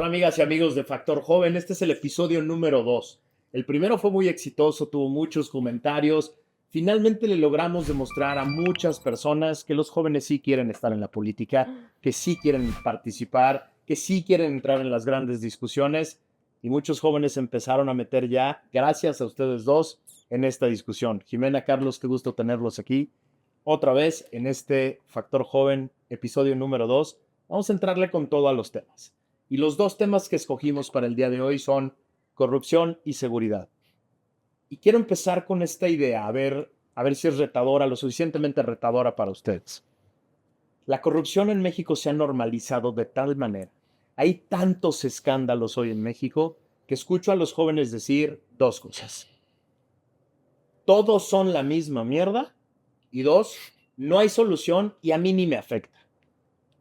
Hola amigas y amigos de Factor Joven, este es el episodio número 2. El primero fue muy exitoso, tuvo muchos comentarios. Finalmente le logramos demostrar a muchas personas que los jóvenes sí quieren estar en la política, que sí quieren participar, que sí quieren entrar en las grandes discusiones y muchos jóvenes empezaron a meter ya, gracias a ustedes dos, en esta discusión. Jimena, Carlos, qué gusto tenerlos aquí. Otra vez en este Factor Joven, episodio número 2, vamos a entrarle con todo a los temas. Y los dos temas que escogimos para el día de hoy son corrupción y seguridad. Y quiero empezar con esta idea, a ver si es retadora, lo suficientemente retadora para ustedes. La corrupción en México se ha normalizado de tal manera. Hay tantos escándalos hoy en México que escucho a los jóvenes decir dos cosas. Todos son la misma mierda y dos, no hay solución y a mí ni me afecta.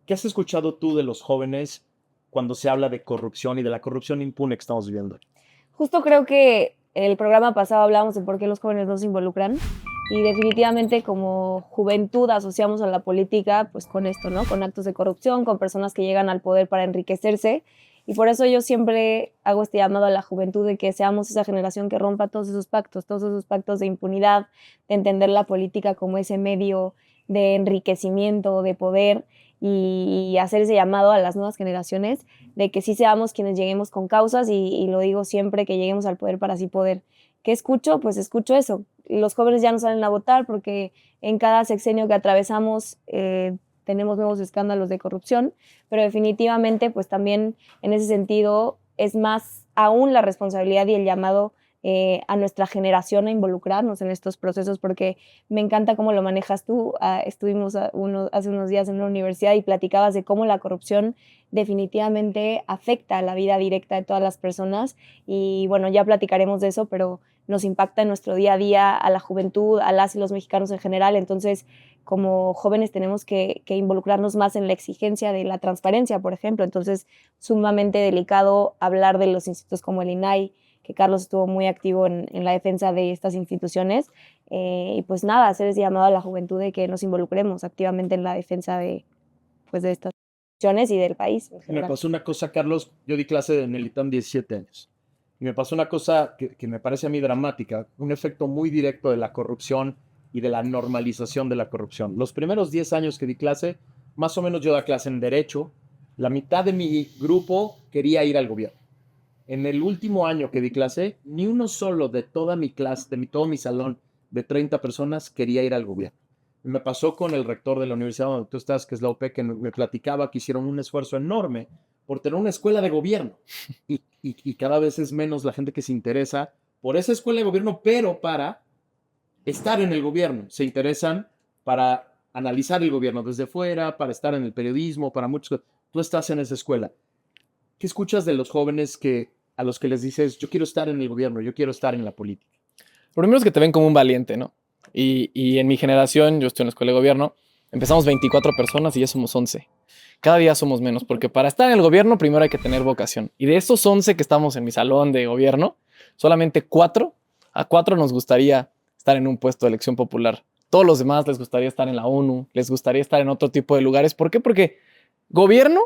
¿Qué has escuchado tú de los jóvenes cuando se habla de corrupción y de la corrupción impune que estamos viviendo? Justo creo que el programa pasado hablábamos de por qué los jóvenes no se involucran y definitivamente como juventud asociamos a la política pues con esto, ¿no? Con actos de corrupción, con personas que llegan al poder para enriquecerse y por eso yo siempre hago este llamado a la juventud de que seamos esa generación que rompa todos esos pactos de impunidad, de entender la política como ese medio de enriquecimiento, de poder y hacer ese llamado a las nuevas generaciones de que sí seamos quienes lleguemos con causas y lo digo siempre, que lleguemos al poder para así poder. ¿Qué escucho? Pues escucho eso. Los jóvenes ya no salen a votar porque en cada sexenio que atravesamos tenemos nuevos escándalos de corrupción, pero definitivamente pues también en ese sentido es más aún la responsabilidad y el llamado a nuestra generación a involucrarnos en estos procesos porque me encanta cómo lo manejas tú. Estuvimos hace unos días en una universidad y platicabas de cómo la corrupción definitivamente afecta a la vida directa de todas las personas y bueno, ya platicaremos de eso, pero nos impacta en nuestro día a día, a la juventud, a las y los mexicanos en general. Entonces, como jóvenes tenemos que involucrarnos más en la exigencia de la transparencia, por ejemplo. Entonces, sumamente delicado hablar de los institutos como el INAI, que Carlos estuvo muy activo en la defensa de estas instituciones. Y pues nada, hacer ese llamado a la juventud de que nos involucremos activamente en la defensa pues, de estas instituciones y del país en Me general. pasó una cosa, Carlos, yo di clase en el ITAM 17 años. Y me pasó una cosa que me parece a mí dramática, un efecto muy directo de la corrupción y de la normalización de la corrupción. Los primeros 10 años que di clase, más o menos yo da clase en Derecho, la mitad de mi grupo quería ir al gobierno. En el último año que di clase, ni uno solo de toda mi clase, todo mi salón de 30 personas quería ir al gobierno. Me pasó con el rector de la universidad donde tú estás, que es la UP, que me platicaba que hicieron un esfuerzo enorme por tener una escuela de gobierno. Y cada vez es menos la gente que se interesa por esa escuela de gobierno, pero para estar en el gobierno. Se interesan para analizar el gobierno desde fuera, para estar en el periodismo, para muchos. Tú estás en esa escuela. ¿Qué escuchas de los jóvenes a los que les dices, yo quiero estar en el gobierno, yo quiero estar en la política? Lo primero es que te ven como un valiente, ¿no? Y en mi generación, yo estoy en la escuela de gobierno, empezamos 24 personas y ya somos 11. Cada día somos menos, porque para estar en el gobierno primero hay que tener vocación. Y de esos 11 que estamos en mi salón de gobierno, solamente a 4 nos gustaría estar en un puesto de elección popular. Todos los demás les gustaría estar en la ONU, les gustaría estar en otro tipo de lugares. ¿Por qué? Porque gobierno,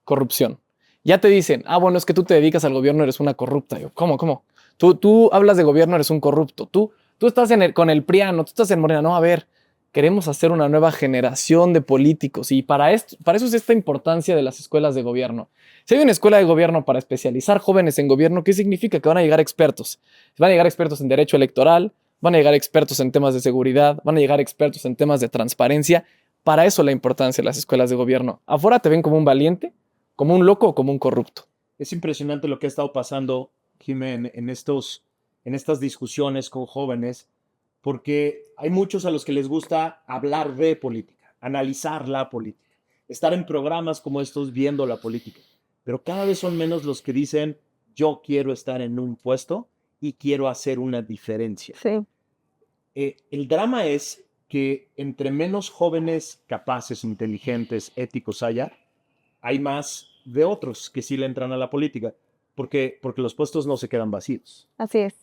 corrupción. Ya te dicen, bueno, es que tú te dedicas al gobierno, eres una corrupta. Yo, ¿cómo? Tú hablas de gobierno, eres un corrupto. Tú estás con el PRIANO, tú estás en Morena. No, a ver, queremos hacer una nueva generación de políticos y para eso es esta importancia de las escuelas de gobierno. Si hay una escuela de gobierno para especializar jóvenes en gobierno, ¿qué significa? Que van a llegar expertos. Van a llegar expertos en derecho electoral, van a llegar expertos en temas de seguridad, van a llegar expertos en temas de transparencia. Para eso la importancia de las escuelas de gobierno. Afuera te ven como un valiente, como un loco o como un corrupto. Es impresionante lo que ha estado pasando, Jiménez, en estas discusiones con jóvenes, porque hay muchos a los que les gusta hablar de política, analizar la política, estar en programas como estos viendo la política, pero cada vez son menos los que dicen, yo quiero estar en un puesto y quiero hacer una diferencia. Sí. El drama es que entre menos jóvenes capaces, inteligentes, éticos hay más de otros que sí le entran a la política, porque los puestos no se quedan vacíos. Así es.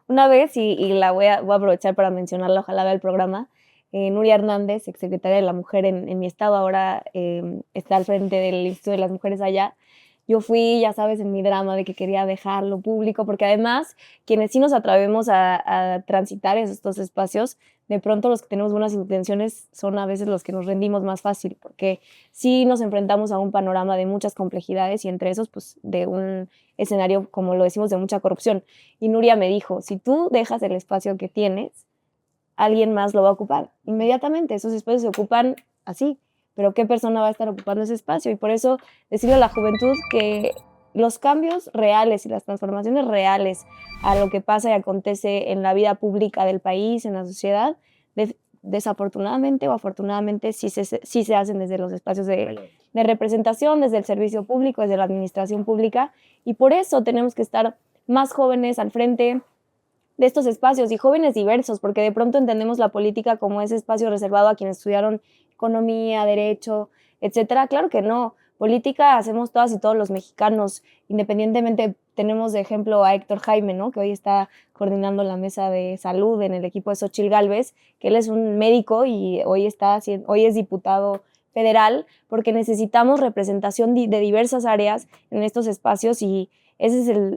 Una vez, y la voy a aprovechar para mencionarla, ojalá vea el programa, Nuria Hernández, exsecretaria de la Mujer en mi estado, ahora está al frente del Instituto de las Mujeres allá, yo fui, ya sabes, en mi drama de que quería dejarlo público, porque además, quienes sí nos atrevemos a transitar estos espacios, de pronto los que tenemos buenas intenciones son a veces los que nos rendimos más fácil, porque sí nos enfrentamos a un panorama de muchas complejidades y entre esos, pues, de un escenario, como lo decimos, de mucha corrupción. Y Nuria me dijo, si tú dejas el espacio que tienes, alguien más lo va a ocupar inmediatamente. Esos espacios se ocupan así, pero ¿qué persona va a estar ocupando ese espacio? Y por eso decirle a la juventud que los cambios reales y las transformaciones reales a lo que pasa y acontece en la vida pública del país, en la sociedad, desafortunadamente o afortunadamente sí se hacen desde los espacios de representación, desde el servicio público, desde la administración pública, y por eso tenemos que estar más jóvenes al frente de estos espacios y jóvenes diversos, porque de pronto entendemos la política como ese espacio reservado a quienes estudiaron economía, derecho, etcétera. Claro que no. Política hacemos todas y todos los mexicanos, independientemente. Tenemos de ejemplo a Héctor Jaime, ¿no? Que hoy está coordinando la mesa de salud en el equipo de Xóchitl Gálvez, que él es un médico y hoy es diputado federal, porque necesitamos representación de diversas áreas en estos espacios y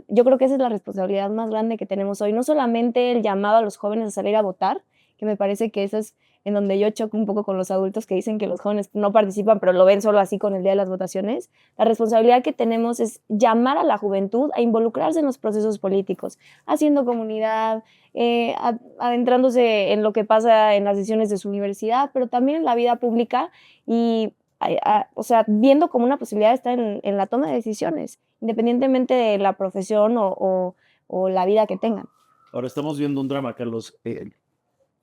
yo creo que esa es la responsabilidad más grande que tenemos hoy. No solamente el llamado a los jóvenes a salir a votar, que me parece que eso es en donde yo choco un poco con los adultos que dicen que los jóvenes no participan, pero lo ven solo así con el día de las votaciones. La responsabilidad que tenemos es llamar a la juventud a involucrarse en los procesos políticos, haciendo comunidad, adentrándose en lo que pasa en las decisiones de su universidad, pero también en la vida pública y o sea, viendo como una posibilidad de estar en la toma de decisiones, independientemente de la profesión o la vida que tengan. Ahora estamos viendo un drama, Carlos.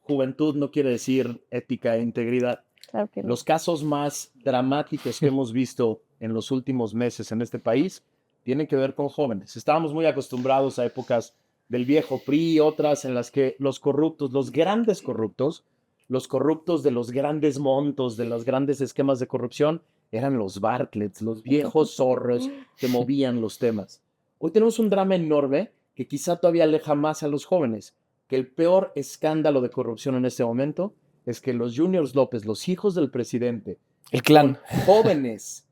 Juventud no quiere decir ética e integridad. Claro que no. Los casos más dramáticos que hemos visto en los últimos meses en este país tienen que ver con jóvenes. Estábamos muy acostumbrados a épocas del viejo PRI y otras en las que los corruptos, los grandes corruptos, los corruptos de los grandes montos, de los grandes esquemas de corrupción, eran los Bartletts, los viejos zorros que movían los temas. Hoy tenemos un drama enorme que quizá todavía aleja más a los jóvenes, que el peor escándalo de corrupción en este momento es que los Juniors López, los hijos del presidente, El clan. jóvenes,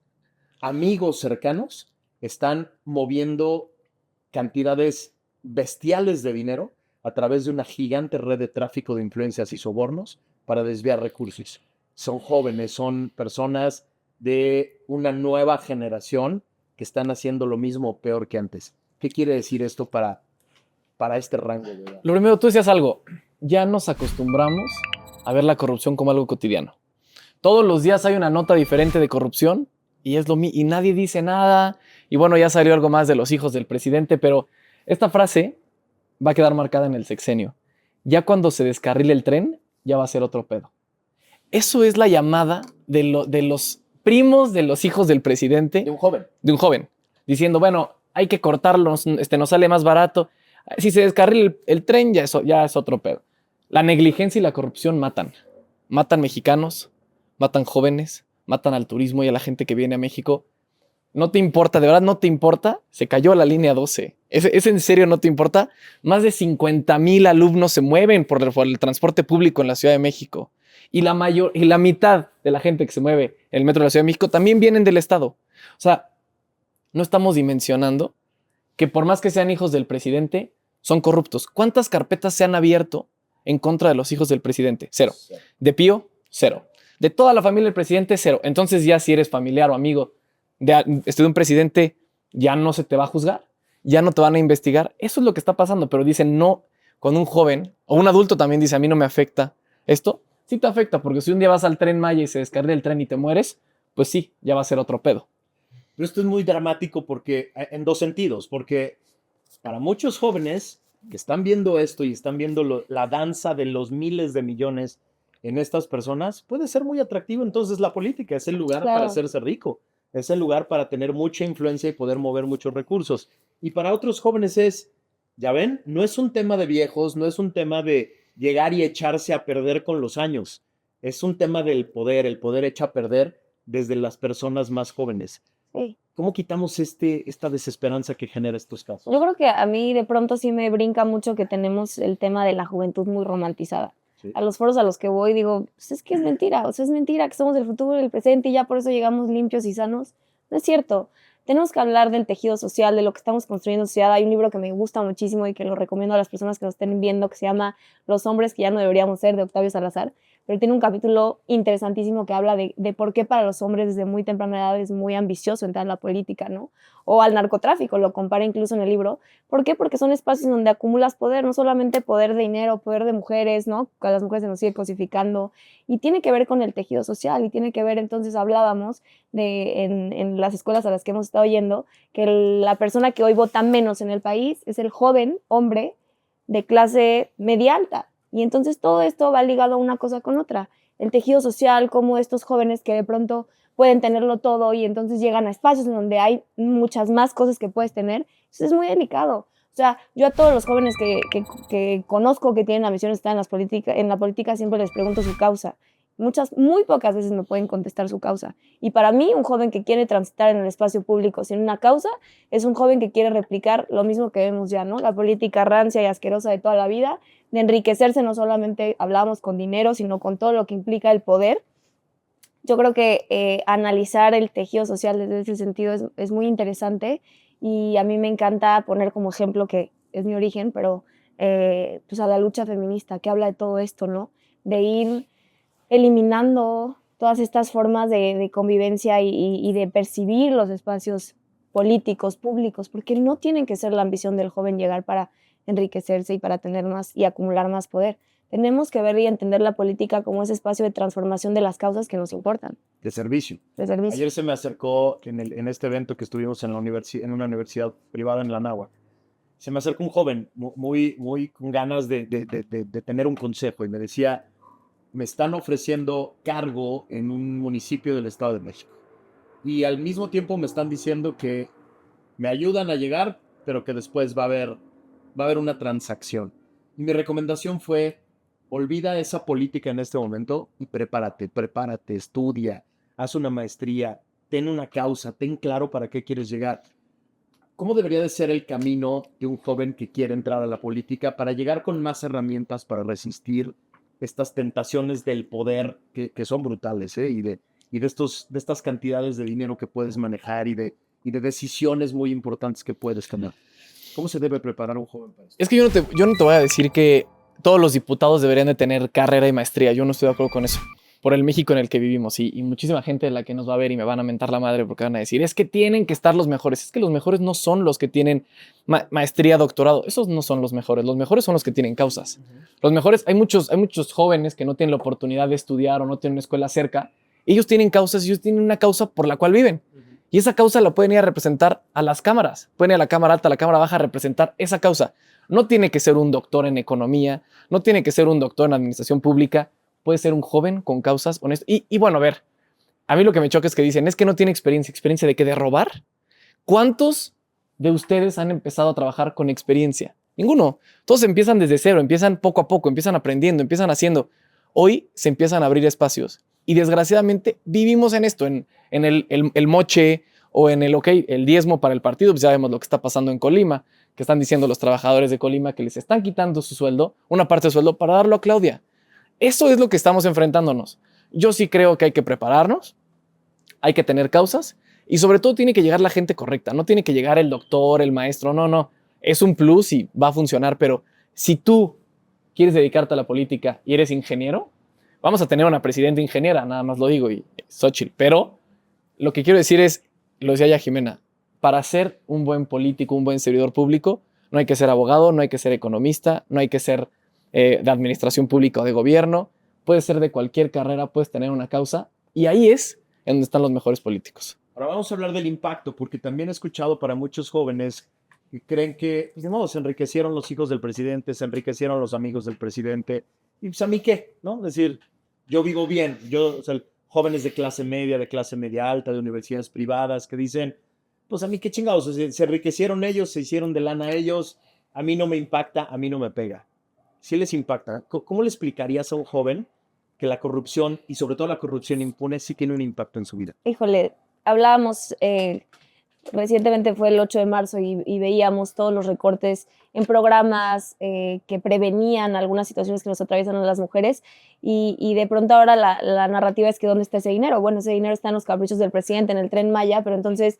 amigos cercanos, están moviendo cantidades bestiales de dinero a través de una gigante red de tráfico de influencias y sobornos para desviar recursos. Son jóvenes, son personas de una nueva generación que están haciendo lo mismo o peor que antes. ¿Qué quiere decir esto para este rango de edad? Lo primero, tú decías algo. Ya nos acostumbramos a ver la corrupción como algo cotidiano. Todos los días hay una nota diferente de corrupción y y nadie dice nada. Y bueno, ya salió algo más de los hijos del presidente, pero esta frase va a quedar marcada en el sexenio. Ya cuando se descarrile el tren, ya va a ser otro pedo. Eso es la llamada de los primos de los hijos del presidente. De un joven. De un joven. Diciendo, bueno, hay que cortarlo, nos sale más barato. Si se descarrila el tren, ya es otro pedo. La negligencia y la corrupción matan. Matan mexicanos, matan jóvenes, matan al turismo y a la gente que viene a México. No te importa, de verdad no te importa. Se cayó la línea 12. ¿Es en serio no te importa? Más de 50,000 alumnos se mueven por el transporte público en la Ciudad de México. Y la mitad de la gente que se mueve en el metro de la Ciudad de México también vienen del Estado. O sea, no estamos dimensionando que por más que sean hijos del presidente, son corruptos. ¿Cuántas carpetas se han abierto en contra de los hijos del presidente? 0. De Pío, 0. De toda la familia del presidente, 0. Entonces ya si eres familiar o amigo de un presidente, ya no se te va a juzgar, ya no te van a investigar. Eso es lo que está pasando, pero dicen no, con un joven o un adulto también dice, a mí no me afecta esto. Sí te afecta, porque si un día vas al Tren Maya y se descarga el tren y te mueres, pues sí, ya va a ser otro pedo. Pero esto es muy dramático porque, en dos sentidos, porque para muchos jóvenes que están viendo esto y están viendo la danza de los miles de millones en estas personas, puede ser muy atractivo. Entonces la política es el lugar para hacerse rico, es el lugar para tener mucha influencia y poder mover muchos recursos. Y para otros jóvenes ya ven, no es un tema de viejos, no es un tema de llegar y echarse a perder con los años. Es un tema del poder, el poder echa a perder desde las personas más jóvenes. Sí. ¿Cómo quitamos esta desesperanza que genera estos casos? Yo creo que a mí de pronto sí me brinca mucho que tenemos el tema de la juventud muy romantizada. Sí. A los foros a los que voy digo, pues es que es mentira, o sea, es mentira que somos el futuro y el presente y ya por eso llegamos limpios y sanos. No es cierto. tenemos que hablar del tejido social, de lo que estamos construyendo en sociedad. Hay un libro que me gusta muchísimo y que lo recomiendo a las personas que nos estén viendo, que se llama Los hombres que ya no deberíamos ser, de Octavio Salazar, pero tiene un capítulo interesantísimo que habla de por qué para los hombres desde muy temprana edad es muy ambicioso entrar en la política, ¿no? O al narcotráfico, lo compara incluso en el libro. ¿Por qué? Porque son espacios donde acumulas poder, no solamente poder de dinero, poder de mujeres, ¿no? A las mujeres se nos sigue cosificando, y tiene que ver con el tejido social, y tiene que ver, entonces hablábamos en las escuelas a las que hemos estado yendo, que la persona que hoy vota menos en el país es el joven hombre de clase media alta. Y entonces todo esto va ligado a una cosa con otra. El tejido social, como estos jóvenes que de pronto pueden tenerlo todo y entonces llegan a espacios en donde hay muchas más cosas que puedes tener. Eso es muy delicado. O sea, yo a todos los jóvenes que conozco que tienen ambiciones de estar en la política siempre les pregunto su causa. Muy pocas veces me pueden contestar su causa. Y para mí, un joven que quiere transitar en el espacio público sin una causa es un joven que quiere replicar lo mismo que vemos ya, ¿no? La política rancia y asquerosa de toda la vida, de enriquecerse, no solamente hablábamos con dinero, sino con todo lo que implica el poder. Yo creo que analizar el tejido social desde ese sentido es muy interesante, y a mí me encanta poner como ejemplo, que es mi origen, pero pues a la lucha feminista, que habla de todo esto, ¿no? De ir eliminando todas estas formas de convivencia y de percibir los espacios políticos, públicos, porque no tienen que ser la ambición del joven llegar para enriquecerse y para tener más y acumular más poder. Tenemos que ver y entender la política como ese espacio de transformación de las causas que nos importan, De servicio. de servicio. Ayer se me acercó en este evento que estuvimos en en una universidad privada en la Náhuac. Se me acercó un joven muy con ganas de tener un consejo y me decía, me están ofreciendo cargo en un municipio del Estado de México. Y al mismo tiempo me están diciendo que me ayudan a llegar, pero que después va a haber una transacción. Y mi recomendación fue, olvida esa política en este momento y prepárate, estudia, haz una maestría, ten una causa, ten claro para qué quieres llegar. ¿Cómo debería de ser el camino de un joven que quiere entrar a la política para llegar con más herramientas para resistir estas tentaciones del poder que son brutales, ¿eh? Y de estas cantidades de dinero que puedes manejar y de decisiones muy importantes que puedes tomar? ¿Cómo se debe preparar un joven para esto? Es que yo no te voy a decir que todos los diputados deberían de tener carrera y maestría. Yo no estoy de acuerdo con eso. Por el México en el que vivimos, y muchísima gente de la que nos va a ver y me van a mentar la madre porque van a decir, es que tienen que estar los mejores. Es que los mejores no son los que tienen maestría, doctorado. Esos no son los mejores. Los mejores son los que tienen causas. Los mejores, hay muchos jóvenes que no tienen la oportunidad de estudiar o no tienen una escuela cerca. Ellos tienen causas y ellos tienen una causa por la cual viven. Y esa causa la pueden ir a representar a las cámaras. Pueden ir a la Cámara Alta, a la Cámara Baja a representar esa causa. No tiene que ser un doctor en economía, no tiene que ser un doctor en administración pública. Puede ser un joven con causas honestas. Y bueno, a ver, a mí lo que me choca es que dicen, es que no tiene experiencia. ¿Experiencia de qué? ¿De robar? ¿Cuántos de ustedes han empezado a trabajar con experiencia? Ninguno. Todos empiezan desde cero, empiezan poco a poco, empiezan aprendiendo, empiezan haciendo. Hoy se empiezan a abrir espacios. Y desgraciadamente vivimos en esto, en el moche o en el diezmo para el partido. Pues ya vemos lo que está pasando en Colima, que están diciendo los trabajadores de Colima que les están quitando su sueldo, una parte de su sueldo, para darlo a Claudia. Eso es lo que estamos enfrentándonos. Yo sí creo que hay que prepararnos, hay que tener causas y sobre todo tiene que llegar la gente correcta. No tiene que llegar el doctor, el maestro, no. Es un plus y va a funcionar, pero si tú quieres dedicarte a la política y eres ingeniero, vamos a tener una presidenta ingeniera, nada más lo digo, y Xochitl. Pero lo que quiero decir es, lo decía ya Jimena, para ser un buen político, un buen servidor público, no hay que ser abogado, no hay que ser economista, no hay que ser de administración pública o de gobierno, puedes ser de cualquier carrera, puedes tener una causa, y ahí es en donde están los mejores políticos. Ahora vamos a hablar del impacto, porque también he escuchado para muchos jóvenes que creen que, pues, de modo, se enriquecieron los hijos del presidente, se enriquecieron los amigos del presidente, y pues a mí qué, ¿no? Es decir, yo vivo bien, o sea, jóvenes de clase media alta, de universidades privadas, que dicen, pues a mí qué chingados, se enriquecieron ellos, se hicieron de lana ellos, a mí no me impacta, a mí no me pega. Sí les impacta. ¿Cómo le explicarías a un joven que la corrupción, y sobre todo la corrupción impune, sí tiene un impacto en su vida? Híjole, hablábamos, recientemente fue el 8 de marzo y veíamos todos los recortes en programas que prevenían algunas situaciones que nos atraviesan a las mujeres, y de pronto ahora la narrativa es que ¿dónde está ese dinero? Bueno, ese dinero está en los caprichos del presidente, en el Tren Maya, pero entonces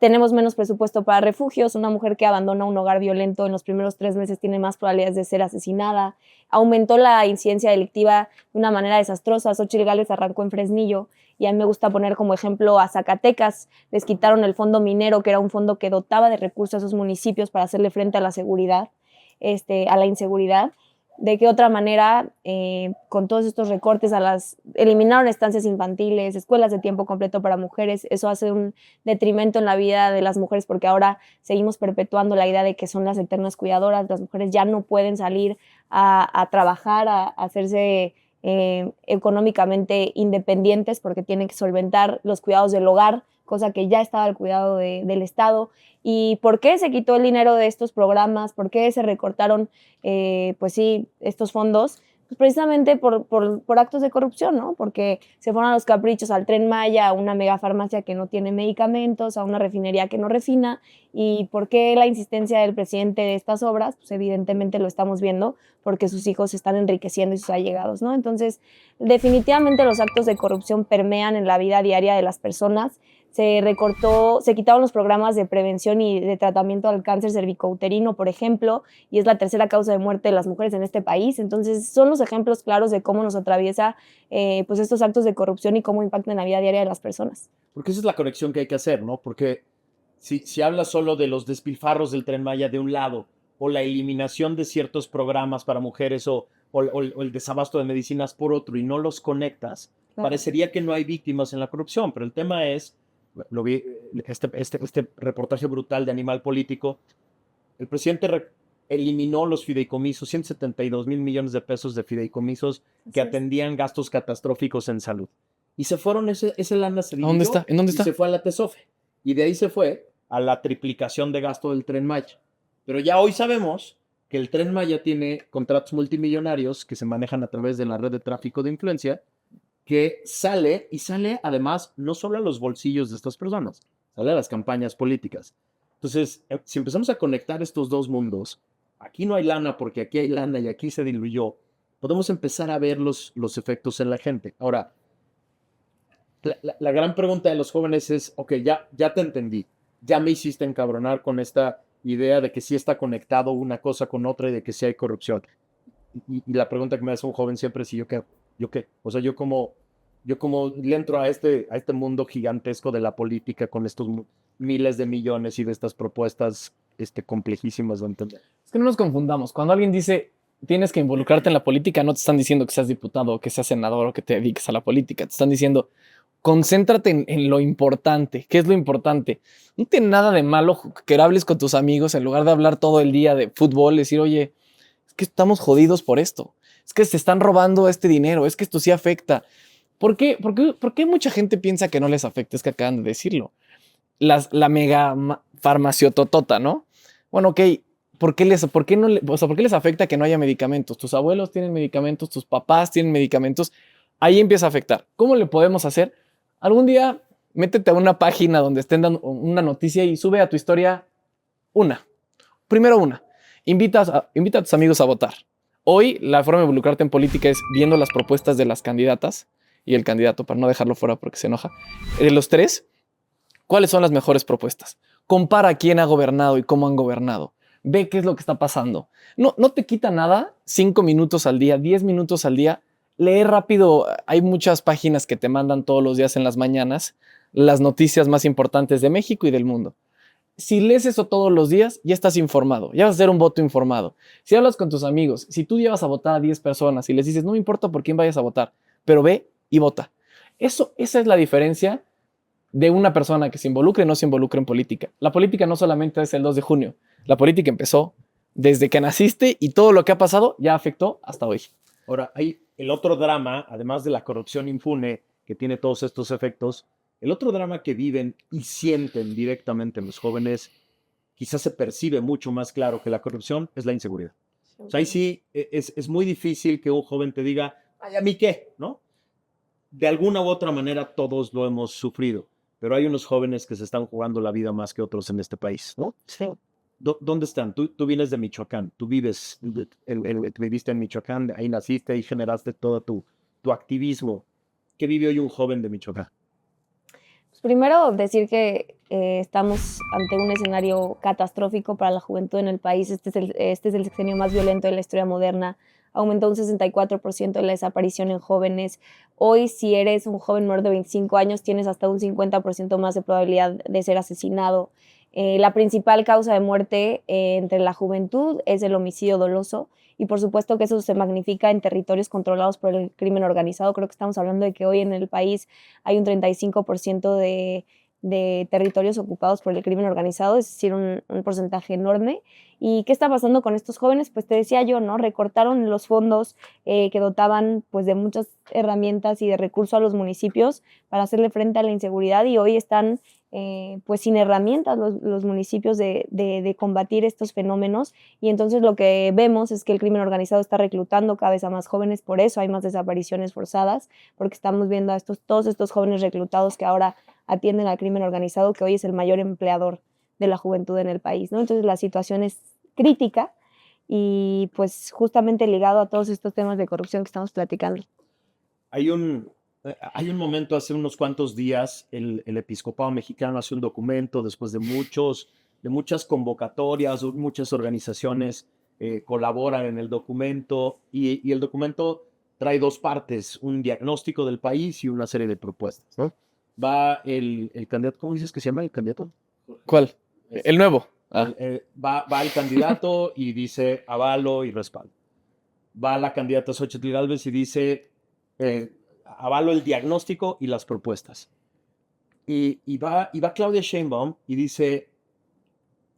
tenemos menos presupuesto para refugios. Una mujer que abandona un hogar violento en los primeros 3 meses tiene más probabilidades de ser asesinada. Aumentó la incidencia delictiva de una manera desastrosa. Xóchitl Gálvez arrancó en Fresnillo y a mí me gusta poner como ejemplo a Zacatecas. Les quitaron el fondo minero, que era un fondo que dotaba de recursos a esos municipios para hacerle frente a la seguridad, a la inseguridad. ¿De qué otra manera, con todos estos recortes, eliminaron estancias infantiles, escuelas de tiempo completo para mujeres? Eso hace un detrimento en la vida de las mujeres porque ahora seguimos perpetuando la idea de que son las eternas cuidadoras. Las mujeres ya no pueden salir a trabajar, a hacerse económicamente independientes porque tienen que solventar los cuidados del hogar, cosa que ya estaba al cuidado del Estado. ¿Y por qué se quitó el dinero de estos programas? ¿Por qué se recortaron, pues sí, estos fondos? Pues precisamente por actos de corrupción, ¿no? Porque se fueron a los caprichos, al Tren Maya, a una megafarmacia que no tiene medicamentos, a una refinería que no refina. ¿Y por qué la insistencia del presidente de estas obras? Pues evidentemente lo estamos viendo porque sus hijos se están enriqueciendo y sus allegados, ¿no? Entonces, definitivamente los actos de corrupción permean en la vida diaria de las personas. Se quitaron los programas de prevención y de tratamiento al cáncer cervicouterino, por ejemplo, y es la tercera causa de muerte de las mujeres en este país. Entonces, son los ejemplos claros de cómo nos atraviesa pues estos actos de corrupción y cómo impactan la vida diaria de las personas. Porque esa es la conexión que hay que hacer, ¿no? Porque si hablas solo de los despilfarros del Tren Maya de un lado, o la eliminación de ciertos programas para mujeres, o el desabasto de medicinas por otro, y no los conectas, Claro. parecería que no hay víctimas en la corrupción, pero el tema es, lo vi, este reportaje brutal de Animal Político, el presidente eliminó los fideicomisos, 172 mil millones de pesos de fideicomisos que atendían gastos catastróficos en salud. Y se fueron, ese lana se dividió. ¿Dónde está? ¿En dónde está? Y se fue a la TESOFE. Y de ahí se fue a la triplicación de gasto del Tren Maya. Pero ya hoy sabemos que el Tren Maya tiene contratos multimillonarios que se manejan a través de la red de tráfico de influencia, que sale además no solo a los bolsillos de estas personas, sale a las campañas políticas. Entonces, si empezamos a conectar estos dos mundos, aquí no hay lana porque aquí hay lana y aquí se diluyó, podemos empezar a ver los efectos en la gente. Ahora, la gran pregunta de los jóvenes es, ok, ya te entendí, ya me hiciste encabronar con esta idea de que sí está conectado una cosa con otra y de que sí hay corrupción. Y la pregunta que me hace un joven siempre es, ¿yo qué? O sea, yo como le entro a este mundo gigantesco de la política con estos miles de millones y de estas propuestas complejísimas de entender. Es que no nos confundamos. Cuando alguien dice tienes que involucrarte en la política, no te están diciendo que seas diputado o que seas senador o que te dediques a la política. Te están diciendo concéntrate en lo importante. ¿Qué es lo importante? No tiene nada de malo que hables con tus amigos en lugar de hablar todo el día de fútbol, decir, oye, es que estamos jodidos por esto. Es que se están robando este dinero. Es que esto sí afecta. ¿Por qué mucha gente piensa que no les afecta? Es que acaban de decirlo. La mega farmaciototota, ¿no? Bueno, ok. ¿Por qué les afecta que no haya medicamentos? Tus abuelos tienen medicamentos, tus papás tienen medicamentos. Ahí empieza a afectar. ¿Cómo le podemos hacer? Algún día métete a una página donde estén dando una noticia y sube a tu historia Primero una. Invita a tus amigos a votar. Hoy la forma de involucrarte en política es viendo las propuestas de las candidatas y el candidato, para no dejarlo fuera porque se enoja. De los tres, ¿cuáles son las mejores propuestas? Compara quién ha gobernado y cómo han gobernado. Ve qué es lo que está pasando. No te quita nada 5 minutos al día, 10 minutos al día. Lee rápido. Hay muchas páginas que te mandan todos los días en las mañanas las noticias más importantes de México y del mundo. Si lees eso todos los días, ya estás informado, ya vas a hacer un voto informado. Si hablas con tus amigos, si tú llevas a votar a 10 personas y les dices, no me importa por quién vayas a votar, pero ve y vota. Esa es la diferencia de una persona que se involucre o no se involucre en política. La política no solamente es el 2 de junio. La política empezó desde que naciste y todo lo que ha pasado ya afectó hasta hoy. Ahora, hay el otro drama, además de la corrupción impune que tiene todos estos efectos, el otro drama que viven y sienten directamente los jóvenes, quizás se percibe mucho más claro que la corrupción, es la inseguridad. O sea, ahí sí es muy difícil que un joven te diga, ay, ¿a mí qué? ¿No? De alguna u otra manera todos lo hemos sufrido, pero hay unos jóvenes que se están jugando la vida más que otros en este país, ¿no? Sí. ¿Dónde están? Tú vienes de Michoacán, tú viviste en Michoacán, ahí naciste, ahí generaste todo tu activismo. ¿Qué vive hoy un joven de Michoacán? primero decir que estamos ante un escenario catastrófico para la juventud en el país. Este es el sexenio más violento de la historia moderna. Aumentó un 64% la desaparición en jóvenes. Hoy, si eres un joven menor de 25 años, tienes hasta un 50% más de probabilidad de ser asesinado. La principal causa de muerte entre la juventud es el homicidio doloso, y por supuesto que eso se magnifica en territorios controlados por el crimen organizado. Creo que estamos hablando de que hoy en el país hay un 35% de territorios ocupados por el crimen organizado, es decir, un porcentaje enorme. ¿Y qué está pasando con estos jóvenes? Pues te decía yo, ¿no? Recortaron los fondos que dotaban pues de muchas herramientas y de recursos a los municipios para hacerle frente a la inseguridad, y hoy están pues sin herramientas los municipios de combatir estos fenómenos. Y entonces lo que vemos es que el crimen organizado está reclutando cada vez a más jóvenes. Por eso hay más desapariciones forzadas, porque estamos viendo a todos estos jóvenes reclutados que ahora atienden al crimen organizado, que hoy es el mayor empleador de la juventud en el país, ¿no? Entonces la situación es crítica, y pues justamente ligado a todos estos temas de corrupción que estamos platicando. Hay un momento, hace unos cuantos días, el episcopado mexicano hace un documento después de muchas convocatorias, muchas organizaciones colaboran en el documento, y el documento trae dos partes: un diagnóstico del país y una serie de propuestas, ¿no? Va el candidato, ¿cómo dices que se llama el candidato? ¿Cuál? El nuevo. Va el candidato y dice avalo y respaldo. Va la candidata Xochitl Gálvez y dice avalo el diagnóstico y las propuestas. Y va Claudia Sheinbaum y dice: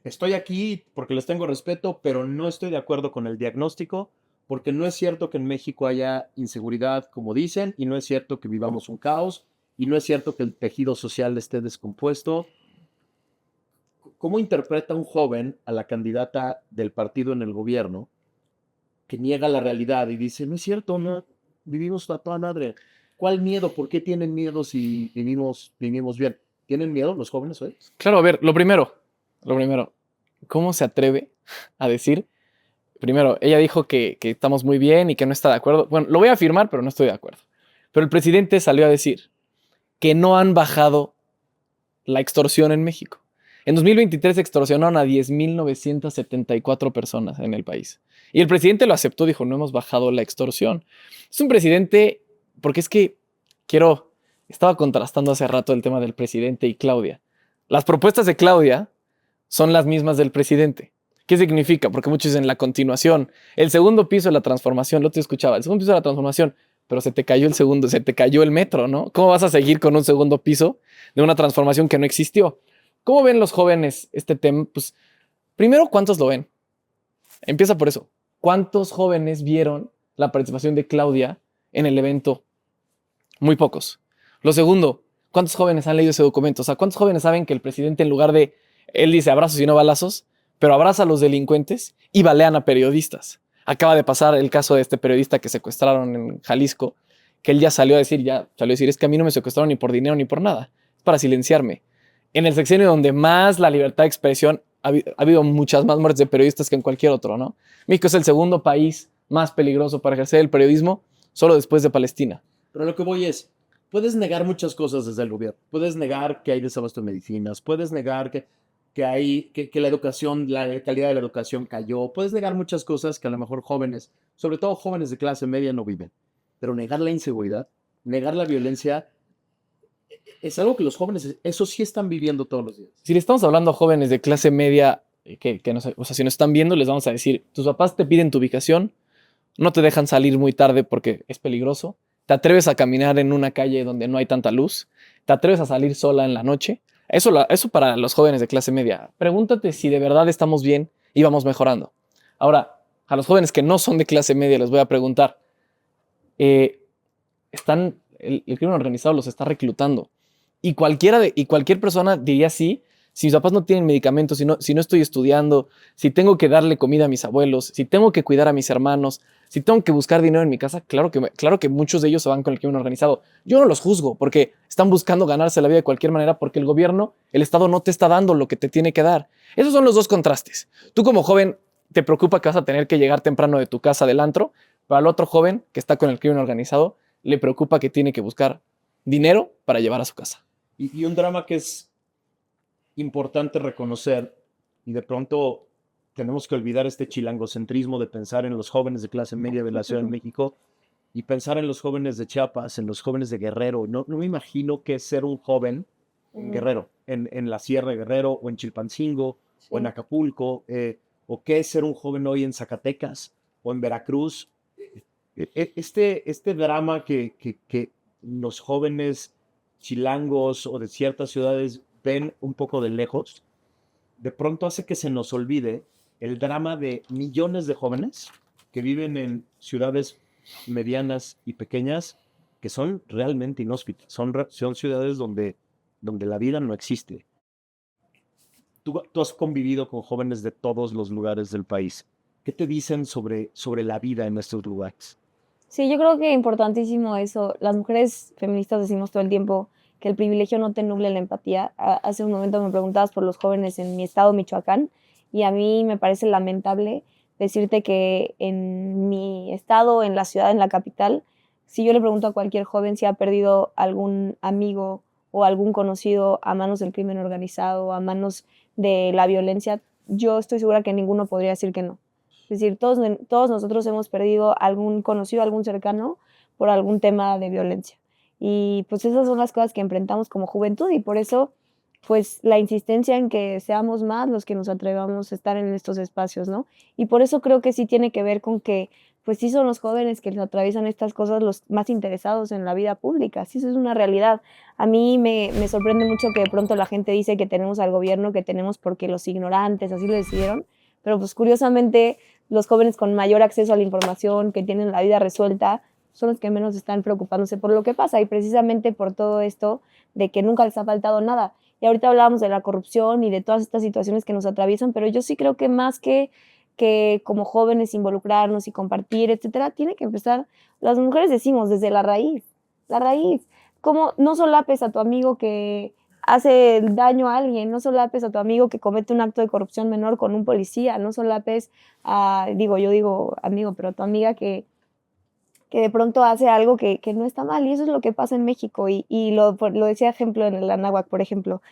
estoy aquí porque les tengo respeto, pero no estoy de acuerdo con el diagnóstico, porque no es cierto que en México haya inseguridad como dicen, y no es cierto que vivamos un caos, y no es cierto que el tejido social esté descompuesto. ¿Cómo interpreta un joven a la candidata del partido en el gobierno que niega la realidad y dice: no es cierto, no, vivimos a toda madre? ¿Cuál miedo? ¿Por qué tienen miedo si vivimos bien? ¿Tienen miedo los jóvenes hoy? Claro, a ver, lo primero, ¿cómo se atreve a decir? Primero, ella dijo que estamos muy bien y que no está de acuerdo. Bueno, lo voy a afirmar, pero no estoy de acuerdo. Pero el presidente salió a decir que no han bajado la extorsión en México. En 2023 extorsionaron a 10,974 personas en el país. Y el presidente lo aceptó, dijo: no hemos bajado la extorsión. Es un presidente, porque es que estaba contrastando hace rato el tema del presidente y Claudia. Las propuestas de Claudia son las mismas del presidente. ¿Qué significa? Porque muchos dicen la continuación, el segundo piso de la transformación. Lo te escuchaba, el segundo piso de la transformación, pero se te cayó se te cayó el metro, ¿no? ¿Cómo vas a seguir con un segundo piso de una transformación que no existió? ¿Cómo ven los jóvenes este tema? Pues primero, ¿cuántos lo ven? Empieza por eso. ¿Cuántos jóvenes vieron la participación de Claudia en el evento? Muy pocos. Lo segundo, ¿cuántos jóvenes han leído ese documento? O sea, ¿cuántos jóvenes saben que el presidente, en lugar de, él dice abrazos y no balazos, pero abraza a los delincuentes y balean a periodistas? Acaba de pasar el caso de este periodista que secuestraron en Jalisco, que él ya salió a decir, es que a mí no me secuestraron ni por dinero ni por nada, es para silenciarme. En el sexenio donde más la libertad de expresión, ha habido muchas más muertes de periodistas que en cualquier otro, ¿no? México es el segundo país más peligroso para ejercer el periodismo, solo después de Palestina. Pero lo que voy es, puedes negar muchas cosas desde el gobierno. Puedes negar que hay desabasto de medicinas, puedes negar que la educación, la calidad de la educación cayó, puedes negar muchas cosas que a lo mejor jóvenes, sobre todo jóvenes de clase media, no viven. Pero negar la inseguridad, negar la violencia, es algo que los jóvenes, eso sí están viviendo todos los días. Si le estamos hablando a jóvenes de clase media, o sea, si nos están viendo, les vamos a decir: tus papás te piden tu ubicación, no te dejan salir muy tarde porque es peligroso, te atreves a caminar en una calle donde no hay tanta luz, te atreves a salir sola en la noche. Eso para los jóvenes de clase media. Pregúntate si de verdad estamos bien y vamos mejorando. Ahora, a los jóvenes que no son de clase media les voy a preguntar, el crimen organizado los está reclutando. Y cualquier persona diría: sí, si mis papás no tienen medicamentos, si no estoy estudiando, si tengo que darle comida a mis abuelos, si tengo que cuidar a mis hermanos, si tengo que buscar dinero en mi casa, claro que muchos de ellos se van con el crimen organizado. Yo no los juzgo porque están buscando ganarse la vida de cualquier manera, porque el gobierno, el Estado, no te está dando lo que te tiene que dar. Esos son los dos contrastes. Tú como joven te preocupa que vas a tener que llegar temprano de tu casa del antro, pero al otro joven que está con el crimen organizado le preocupa que tiene que buscar dinero para llevar a su casa. Y un drama que es importante reconocer, y de pronto tenemos que olvidar este chilangocentrismo de pensar en los jóvenes de clase media de la Ciudad de México y pensar en los jóvenes de Chiapas, en los jóvenes de Guerrero. No me imagino qué es ser un joven guerrero en la Sierra de Guerrero o en Chilpancingo o en Sí. Acapulco, o qué es ser un joven hoy en Zacatecas o en Veracruz. Este drama que los jóvenes chilangos o de ciertas ciudades ven un poco de lejos, de pronto hace que se nos olvide el drama de millones de jóvenes que viven en ciudades medianas y pequeñas que son realmente inhóspitas, son ciudades donde la vida no existe. Tú has convivido con jóvenes de todos los lugares del país. ¿Qué te dicen sobre la vida en estos lugares? Sí, yo creo que importantísimo eso. Las mujeres feministas decimos todo el tiempo que el privilegio no te nuble la empatía. Hace un momento me preguntabas por los jóvenes en mi estado, Michoacán, y a mí me parece lamentable decirte que en mi estado, en la ciudad, en la capital, si yo le pregunto a cualquier joven si ha perdido algún amigo o algún conocido a manos del crimen organizado, a manos de la violencia, yo estoy segura que ninguno podría decir que no. Es decir, todos nosotros hemos perdido algún conocido, algún cercano por algún tema de violencia. Y pues esas son las cosas que enfrentamos como juventud y por eso pues la insistencia en que seamos más los que nos atrevamos a estar en estos espacios, ¿no? Y por eso creo que sí tiene que ver con que pues sí son los jóvenes que les atraviesan estas cosas los más interesados en la vida pública, sí, eso es una realidad. A mí me sorprende mucho que de pronto la gente dice que tenemos al gobierno que tenemos porque los ignorantes así lo decidieron, pero pues curiosamente los jóvenes con mayor acceso a la información, que tienen la vida resuelta, son los que menos están preocupándose por lo que pasa y precisamente por todo esto de que nunca les ha faltado nada. Y ahorita hablábamos de la corrupción y de todas estas situaciones que nos atraviesan, pero yo sí creo que más que como jóvenes involucrarnos y compartir, etcétera, tiene que empezar, las mujeres decimos, desde la raíz. Como no solapes a tu amigo que hace daño a alguien, no solapes a tu amigo que comete un acto de corrupción menor con un policía, no solapes yo digo amigo, pero a tu amiga que de pronto hace algo que no está mal, y eso es lo que pasa en México, y lo decía ejemplo en el Anáhuac, por ejemplo,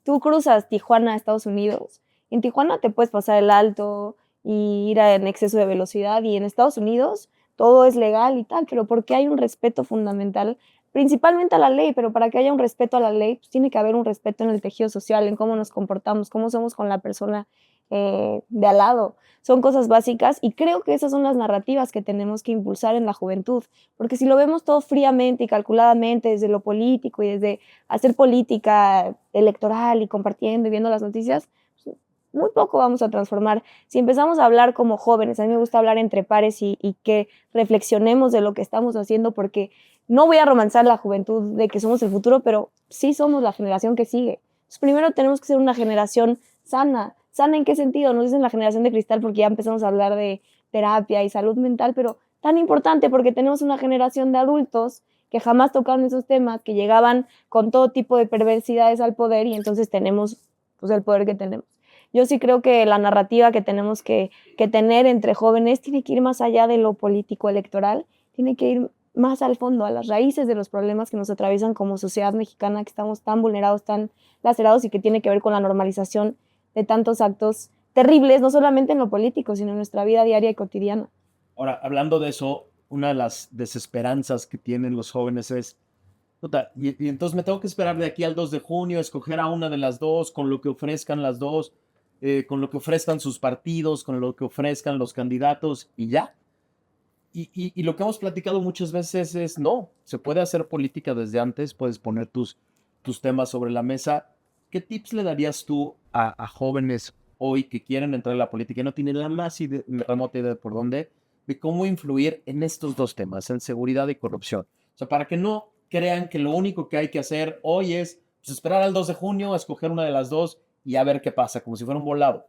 tú cruzas Tijuana a Estados Unidos, en Tijuana te puedes pasar el alto y ir en exceso de velocidad, y en Estados Unidos todo es legal y tal, pero porque hay un respeto fundamental, principalmente a la ley, pero para que haya un respeto a la ley, pues tiene que haber un respeto en el tejido social, en cómo nos comportamos, cómo somos con la persona de al lado. Son cosas básicas y creo que esas son las narrativas que tenemos que impulsar en la juventud, porque si lo vemos todo fríamente y calculadamente desde lo político y desde hacer política electoral y compartiendo y viendo las noticias, pues, muy poco vamos a transformar. Si empezamos a hablar como jóvenes, a mí me gusta hablar entre pares y que reflexionemos de lo que estamos haciendo, porque no voy a romanzar la juventud de que somos el futuro, pero sí somos la generación que sigue. Entonces, primero tenemos que ser una generación sana. ¿Sana en qué sentido? Nos dicen la generación de cristal porque ya empezamos a hablar de terapia y salud mental, pero tan importante porque tenemos una generación de adultos que jamás tocaron esos temas, que llegaban con todo tipo de perversidades al poder y entonces tenemos pues, el poder que tenemos. Yo sí creo que la narrativa que tenemos que tener entre jóvenes tiene que ir más allá de lo político electoral, tiene que ir más al fondo, a las raíces de los problemas que nos atraviesan como sociedad mexicana, que estamos tan vulnerados, tan lacerados y que tiene que ver con la normalización de tantos actos terribles, no solamente en lo político, sino en nuestra vida diaria y cotidiana. Ahora, hablando de eso, una de las desesperanzas que tienen los jóvenes es, puta, y entonces me tengo que esperar de aquí al 2 de junio, escoger a una de las dos, con lo que ofrezcan las dos, con lo que ofrezcan sus partidos, con lo que ofrezcan los candidatos, y ya. Y lo que hemos platicado muchas veces es, no, se puede hacer política desde antes, puedes poner tus temas sobre la mesa. ¿Qué tips le darías tú a jóvenes hoy que quieren entrar en la política y no tienen la más remota idea de por dónde, de cómo influir en estos dos temas, en seguridad y corrupción? O sea, para que no crean que lo único que hay que hacer hoy es pues, esperar al 2 de junio, escoger una de las dos y a ver qué pasa, como si fuera un volado.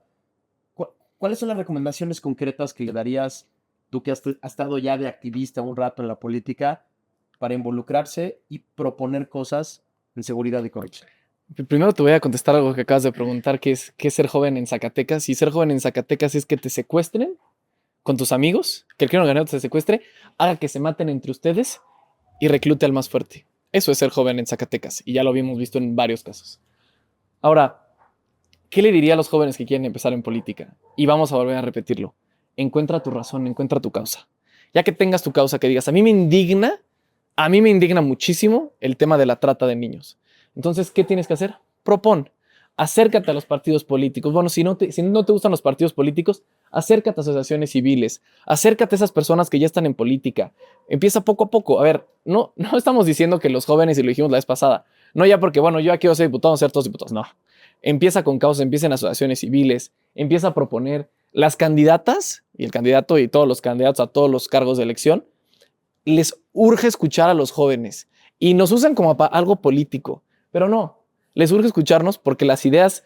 ¿Cuáles son las recomendaciones concretas que le darías tú que has estado ya de activista un rato en la política para involucrarse y proponer cosas en seguridad y corrupción? Primero te voy a contestar algo que acabas de preguntar, que es ¿qué es ser joven en Zacatecas? Y ser joven en Zacatecas es que te secuestren con tus amigos, que el crimen organizado te secuestre, haga que se maten entre ustedes y reclute al más fuerte. Eso es ser joven en Zacatecas y ya lo habíamos visto en varios casos. Ahora, ¿qué le diría a los jóvenes que quieren empezar en política? Y vamos a volver a repetirlo. Encuentra tu razón, encuentra tu causa. Ya que tengas tu causa, que digas, a mí me indigna muchísimo el tema de la trata de niños. Entonces, ¿qué tienes que hacer? Propón. Acércate a los partidos políticos. Bueno, si no te gustan los partidos políticos, acércate a asociaciones civiles. Acércate a esas personas que ya están en política. Empieza poco a poco. A ver, no estamos diciendo que los jóvenes, y lo dijimos la vez pasada, no ya porque, bueno, yo aquí quiero ser diputado, ser todos diputados. No. Empieza con causas, empieza en asociaciones civiles, empieza a proponer. Las candidatas y el candidato y todos los candidatos a todos los cargos de elección, les urge escuchar a los jóvenes y nos usan como algo político, pero no, les urge escucharnos porque las ideas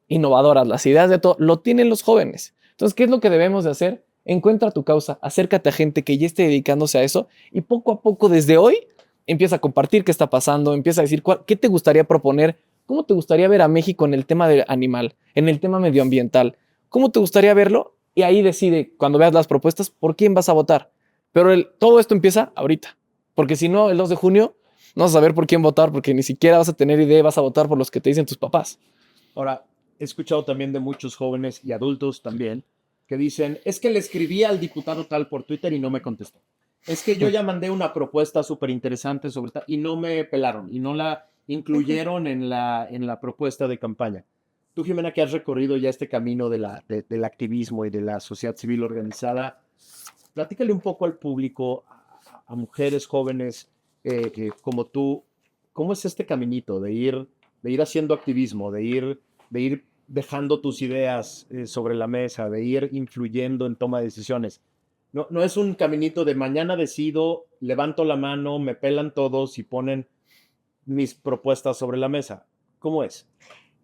innovadoras, las ideas de todo, lo tienen los jóvenes. Entonces, ¿qué es lo que debemos de hacer? Encuentra tu causa, acércate a gente que ya esté dedicándose a eso y poco a poco desde hoy empieza a compartir qué está pasando, empieza a decir qué te gustaría proponer, cómo te gustaría ver a México en el tema del animal, en el tema medioambiental, cómo te gustaría verlo y ahí decide cuando veas las propuestas por quién vas a votar. Pero todo esto empieza ahorita, porque si no, el 2 de junio no vas a saber por quién votar, porque ni siquiera vas a tener idea, vas a votar por los que te dicen tus papás. Ahora, he escuchado también de muchos jóvenes y adultos también que dicen, es que le escribí al diputado tal por Twitter y no me contestó. Es que yo ya mandé una propuesta súper interesante sobre tal y no me pelaron y no la incluyeron en la propuesta de campaña. Tú, Jimena, que has recorrido ya este camino del activismo y de la sociedad civil organizada, platícale un poco al público, a mujeres jóvenes que como tú, ¿cómo es este caminito de ir haciendo activismo, de ir dejando tus ideas sobre la mesa, de ir influyendo en toma de decisiones? No es un caminito de mañana decido, levanto la mano, me pelan todos y ponen mis propuestas sobre la mesa. ¿Cómo es?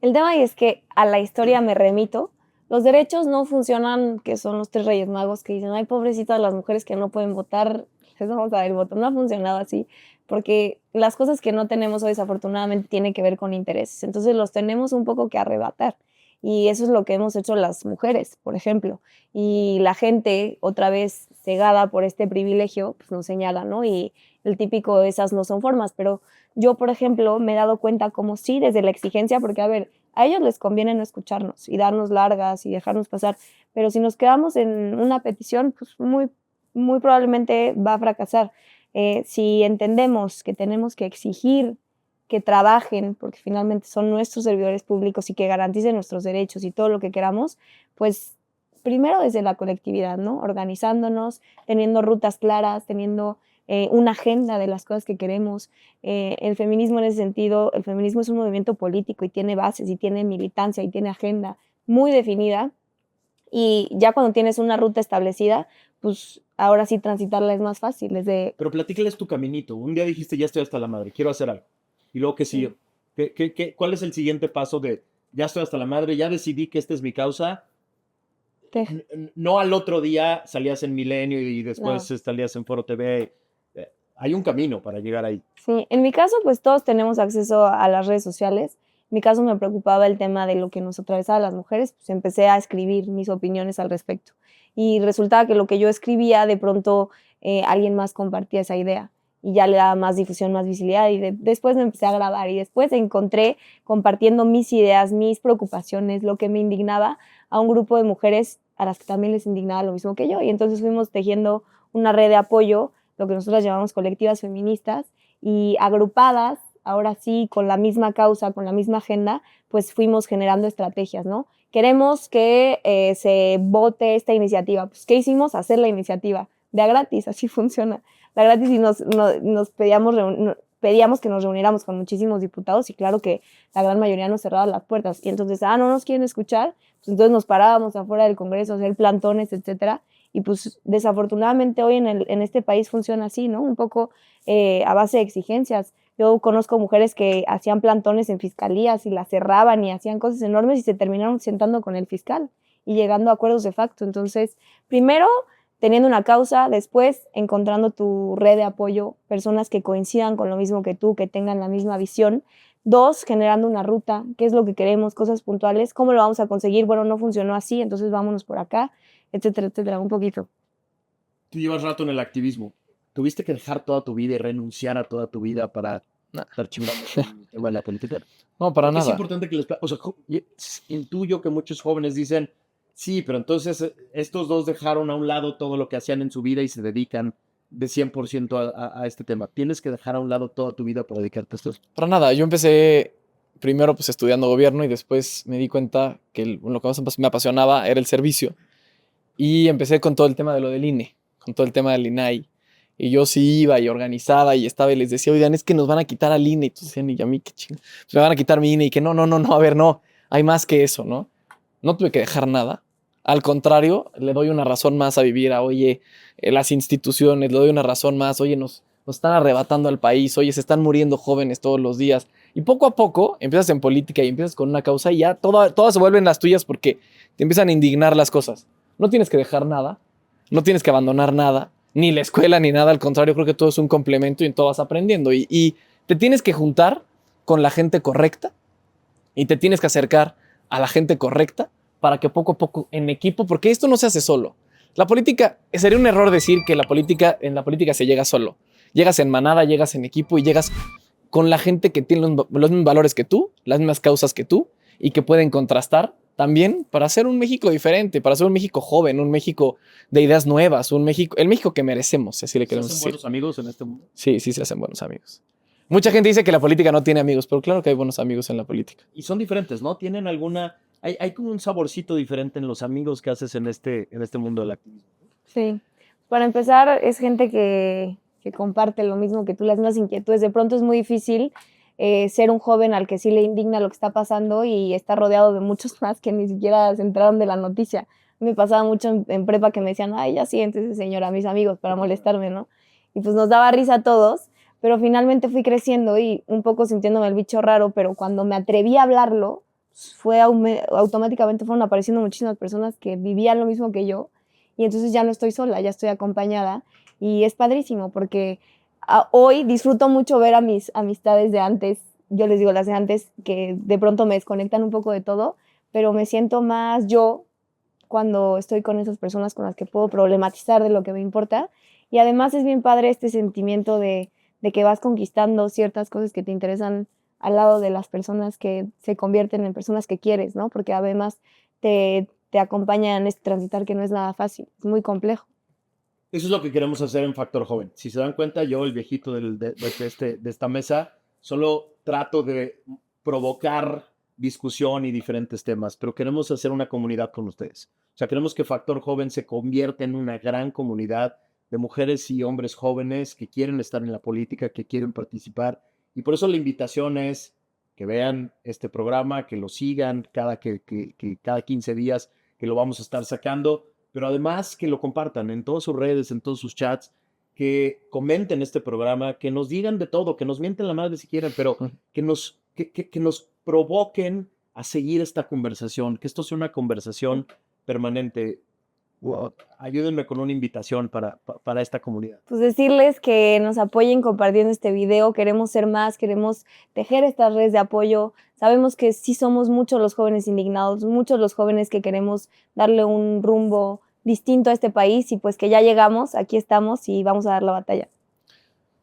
El tema es que a la historia me remito. Los derechos no funcionan, que son los 3 Reyes Magos que dicen, ay, pobrecitas las mujeres que no pueden votar, les vamos a dar el voto. No ha funcionado así, porque las cosas que no tenemos hoy desafortunadamente tienen que ver con intereses. Entonces los tenemos un poco que arrebatar. Y eso es lo que hemos hecho las mujeres, por ejemplo. Y la gente, otra vez cegada por este privilegio, pues nos señala, ¿no? Y el típico, esas no son formas. Pero yo, por ejemplo, me he dado cuenta como sí, desde la exigencia, porque, a ver, a ellos les conviene no escucharnos y darnos largas y dejarnos pasar, pero si nos quedamos en una petición, pues muy probablemente va a fracasar. Si entendemos que tenemos que exigir que trabajen, porque finalmente son nuestros servidores públicos y que garanticen nuestros derechos y todo lo que queramos, pues primero desde la colectividad, ¿no? Organizándonos, teniendo rutas claras, teniendo una agenda de las cosas que queremos. El feminismo en ese sentido, el feminismo es un movimiento político y tiene bases y tiene militancia y tiene agenda muy definida y ya cuando tienes una ruta establecida, pues ahora sí transitarla es más fácil. Pero platícales tu caminito. Un día dijiste, ya estoy hasta la madre, quiero hacer algo. Y luego, ¿qué sigue? ¿Cuál es el siguiente paso de, ya estoy hasta la madre, ya decidí que esta es mi causa? No al otro día salías en Milenio y después salías en Foro TV. Hay un camino para llegar ahí. Sí, en mi caso, pues todos tenemos acceso a las redes sociales. En mi caso me preocupaba el tema de lo que nos atravesaba a las mujeres, pues empecé a escribir mis opiniones al respecto. Y resultaba que lo que yo escribía, de pronto alguien más compartía esa idea y ya le daba más difusión, más visibilidad. Y después me empecé a grabar y después encontré compartiendo mis ideas, mis preocupaciones, lo que me indignaba a un grupo de mujeres a las que también les indignaba lo mismo que yo. Y entonces fuimos tejiendo una red de apoyo, lo que nosotros llamamos colectivas feministas, y agrupadas, ahora sí, con la misma causa, con la misma agenda, pues fuimos generando estrategias, ¿no? Queremos que se vote esta iniciativa. Pues, ¿qué hicimos? Hacer la iniciativa de a gratis, así funciona. De a gratis y nos pedíamos que nos reuniéramos con muchísimos diputados y claro que la gran mayoría nos cerraba las puertas. Y entonces, no nos quieren escuchar, pues entonces nos parábamos afuera del Congreso a hacer plantones, etcétera. Y pues desafortunadamente hoy en este país funciona así, ¿no? Un poco a base de exigencias. Yo conozco mujeres que hacían plantones en fiscalías y las cerraban y hacían cosas enormes y se terminaron sentando con el fiscal y llegando a acuerdos de facto. Entonces, primero, teniendo una causa, después encontrando tu red de apoyo, personas que coincidan con lo mismo que tú, que tengan la misma visión. 2, generando una ruta, qué es lo que queremos, cosas puntuales, cómo lo vamos a conseguir, bueno, no funcionó así, entonces vámonos por acá, etcétera, etcétera, un poquito. Tú llevas rato en el activismo. ¿Tuviste que dejar toda tu vida y renunciar a toda tu vida para Nah. estar chingando el tema de la política. No, para Porque es nada. importante que les... O sea, intuyo que muchos jóvenes dicen, sí, pero entonces estos dos dejaron a un lado todo lo que hacían en su vida y se dedican de 100% a este tema. Tienes que dejar a un lado toda tu vida para dedicarte a esto. Para nada. Yo empecé primero pues estudiando gobierno y después me di cuenta que lo que más me apasionaba era el servicio. Y empecé con todo el tema de lo del INE, con todo el tema del INAI. Y yo sí iba y organizaba y estaba y les decía, oigan, es que nos van a quitar al INE. Y todos decían, y a mí qué chingo. Pues me van a quitar mi INE y que no, a ver, no. Hay más que eso, ¿no? No tuve que dejar nada. Al contrario, le doy una razón más a vivir a, oye, las instituciones, le doy una razón más, oye, nos están arrebatando al país, oye, se están muriendo jóvenes todos los días. Y poco a poco empiezas en política y empiezas con una causa y ya todas se vuelven las tuyas porque te empiezan a indignar las cosas. No tienes que dejar nada, no tienes que abandonar nada, ni la escuela ni nada, al contrario, creo que todo es un complemento y en todo vas aprendiendo. Y te tienes que juntar con la gente correcta y te tienes que acercar a la gente correcta para que poco a poco en equipo, porque esto no se hace solo. La política, sería un error decir que en la política se llega solo. Llegas en manada, llegas en equipo y llegas con la gente que tiene los mismos valores que tú, las mismas causas que tú y que pueden contrastar también para hacer un México diferente, para hacer un México joven, un México de ideas nuevas, el México que merecemos, si así le queremos ¿Se hacen decir. buenos amigos en este mundo? Sí, se hacen buenos amigos. Mucha gente dice que la política no tiene amigos, pero claro que hay buenos amigos en la política. Y son diferentes, ¿no? Tienen alguna... Hay como un saborcito diferente en los amigos que haces en este mundo del activismo. Sí. Para empezar, es gente que comparte lo mismo que tú, las mismas inquietudes. De pronto es muy difícil ser un joven al que sí le indigna lo que está pasando y está rodeado de muchos más que ni siquiera se enteraron de la noticia. Me pasaba mucho en prepa que me decían, ay, ya siéntese señora, mis amigos, para molestarme, ¿no? Y pues nos daba risa a todos, pero finalmente fui creciendo y un poco sintiéndome el bicho raro, pero cuando me atreví a hablarlo, automáticamente fueron apareciendo muchísimas personas que vivían lo mismo que yo y entonces ya no estoy sola, ya estoy acompañada y es padrísimo porque hoy disfruto mucho ver a mis amistades de antes, yo les digo las de antes, que de pronto me desconectan un poco de todo, pero me siento más yo cuando estoy con esas personas con las que puedo problematizar de lo que me importa y además es bien padre este sentimiento de que vas conquistando ciertas cosas que te interesan al lado de las personas que se convierten en personas que quieres, ¿no? Porque además te acompañan en este transitar que no es nada fácil, es muy complejo. Eso es lo que queremos hacer en Factor Joven. Si se dan cuenta, yo, el viejito de esta mesa, solo trato de provocar discusión y diferentes temas, pero queremos hacer una comunidad con ustedes. O sea, queremos que Factor Joven se convierta en una gran comunidad de mujeres y hombres jóvenes que quieren estar en la política, que quieren participar. Y por eso la invitación es que vean este programa, que lo sigan cada 15 días, que lo vamos a estar sacando, pero además que lo compartan en todas sus redes, en todos sus chats, que comenten este programa, que nos digan de todo, que nos mienten la madre si quieren, pero que nos provoquen a seguir esta conversación, que esto sea una conversación permanente. Wow. Ayúdenme con una invitación para esta comunidad. Pues decirles que nos apoyen compartiendo este video, queremos ser más, queremos tejer estas redes de apoyo. Sabemos que sí somos muchos los jóvenes indignados, muchos los jóvenes que queremos darle un rumbo distinto a este país y pues que ya llegamos, aquí estamos y vamos a dar la batalla.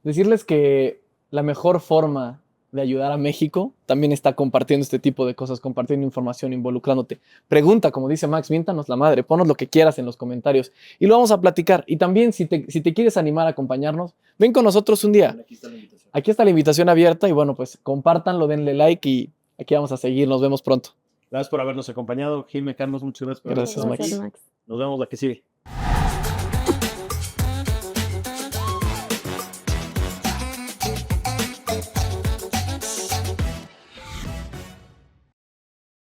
Decirles que la mejor forma de ayudar a México también está compartiendo este tipo de cosas, compartiendo información, involucrándote. Pregunta, como dice Max, miéntanos la madre, ponos lo que quieras en los comentarios y lo vamos a platicar. Y también, si te quieres animar a acompañarnos, ven con nosotros un día. Aquí está la invitación abierta y bueno, pues compártanlo, denle like y aquí vamos a seguir. Nos vemos pronto. Gracias por habernos acompañado. Gilme, Carlos, muchas gracias por Gracias, habernos Max. aquí. Nos vemos la que sigue.